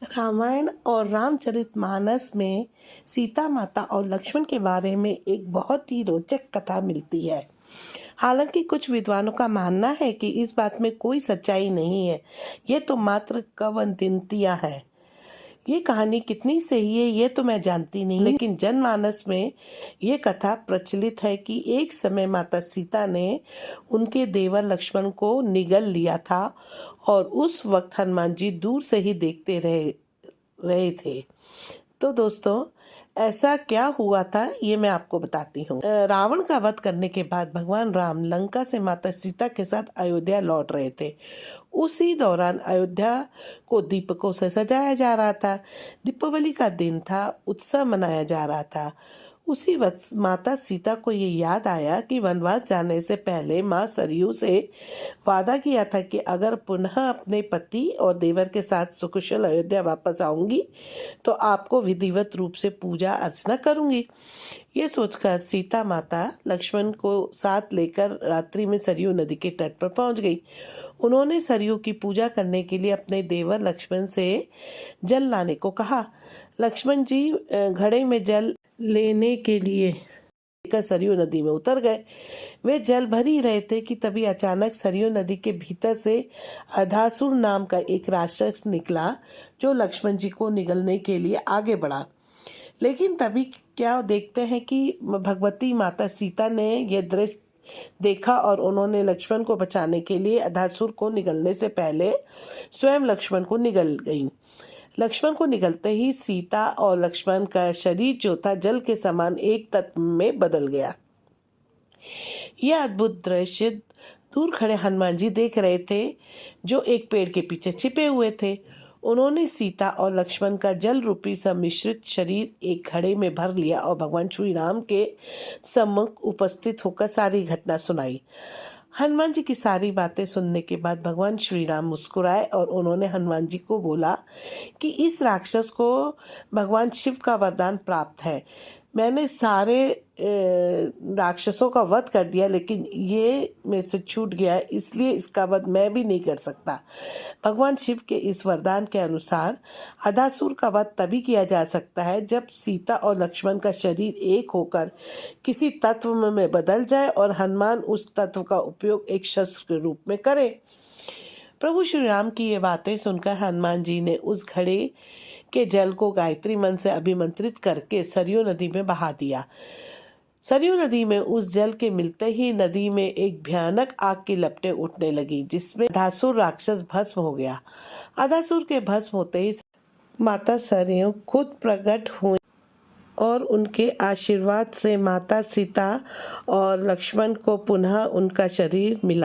रामायण और रामचरितमानस में सीता माता और लक्ष्मण के बारे में एक बहुत ही रोचक कथा मिलती है। हालांकि कुछ विद्वानों का मानना है कि इस बात में कोई सच्चाई नहीं है, ये तो मात्र किंवदंतियां हैं। ये कहानी कितनी सही है ये तो मैं जानती नहीं, लेकिन जनमानस में ये कथा प्रचलित है कि एक समय माता सीता ने उनके देवर लक्ष्मण को निगल लिया था और उस वक्त हनुमान जी दूर से ही देखते रहे रहे थे। तो दोस्तों, ऐसा क्या हुआ था ये मैं आपको बताती हूँ। रावण का वध करने के बाद भगवान राम लंका से माता सीता के साथ अयोध्या लौट रहे थे। उसी दौरान अयोध्या को दीपकों से सजाया जा रहा था। दीपावली का दिन था, उत्सव मनाया जा रहा था। उसी वक्त माता सीता को ये याद आया कि वनवास जाने से पहले माँ सरयू से वादा किया था कि अगर पुनः अपने पति और देवर के साथ सुकुशल अयोध्या वापस आऊंगी तो आपको विधिवत रूप से पूजा अर्चना करूंगी। ये सोचकर सीता माता लक्ष्मण को साथ लेकर रात्रि में सरयू नदी के तट पर पहुंच गई। उन्होंने सरयू की पूजा करने के लिए अपने देवर लक्ष्मण से जल लाने को कहा। लक्ष्मण जी घड़े में जल लेने के लिए लेकर सरयू नदी में उतर गए। वे जल भर ही रहे थे कि तभी अचानक सरयू नदी के भीतर से अधासुर नाम का एक राक्षस निकला, जो लक्ष्मण जी को निगलने के लिए आगे बढ़ा। लेकिन तभी क्या देखते हैं कि भगवती माता सीता ने यह दृश्य देखा और उन्होंने लक्ष्मण को बचाने के लिए अधासुर को निगलने से पहले स्वयं लक्ष्मण को निगल गईं। लक्ष्मण को निगलते ही सीता और लक्ष्मण का शरीर जो था जल के समान एक तत्व में बदल गया। यह अद्भुत दृश्य दूर खड़े हनुमान जी देख रहे थे, जो एक पेड़ के पीछे छिपे हुए थे। उन्होंने सीता और लक्ष्मण का जल रूपी सम्मिश्रित शरीर एक घड़े में भर लिया और भगवान श्री राम के सम्मुख उपस्थित होकर सारी घटना सुनाई। हनुमान जी की सारी बातें सुनने के बाद भगवान श्री राम मुस्कुराए और उन्होंने हनुमान जी को बोला कि इस राक्षस को भगवान शिव का वरदान प्राप्त है। मैंने सारे राक्षसों का वध कर दिया, लेकिन ये मेरे से छूट गया, इसलिए इसका वध मैं भी नहीं कर सकता। भगवान शिव के इस वरदान के अनुसार अधासुर का वध तभी किया जा सकता है जब सीता और लक्ष्मण का शरीर एक होकर किसी तत्व में बदल जाए और हनुमान उस तत्व का उपयोग एक शस्त्र के रूप में करें। प्रभु श्री राम की ये बातें सुनकर हनुमान जी ने उस घड़े के जल को गायत्री मंत्र से अभिमंत्रित करके सरयू नदी में बहा दिया। सरयू नदी में उस जल के मिलते ही नदी में एक भयानक आग की लपटें उठने लगी, जिसमें अधासुर राक्षस भस्म हो गया। अधासुर के भस्म होते ही माता सरयू खुद प्रकट हुई और उनके आशीर्वाद से माता सीता और लक्ष्मण को पुनः उनका शरीर मिला।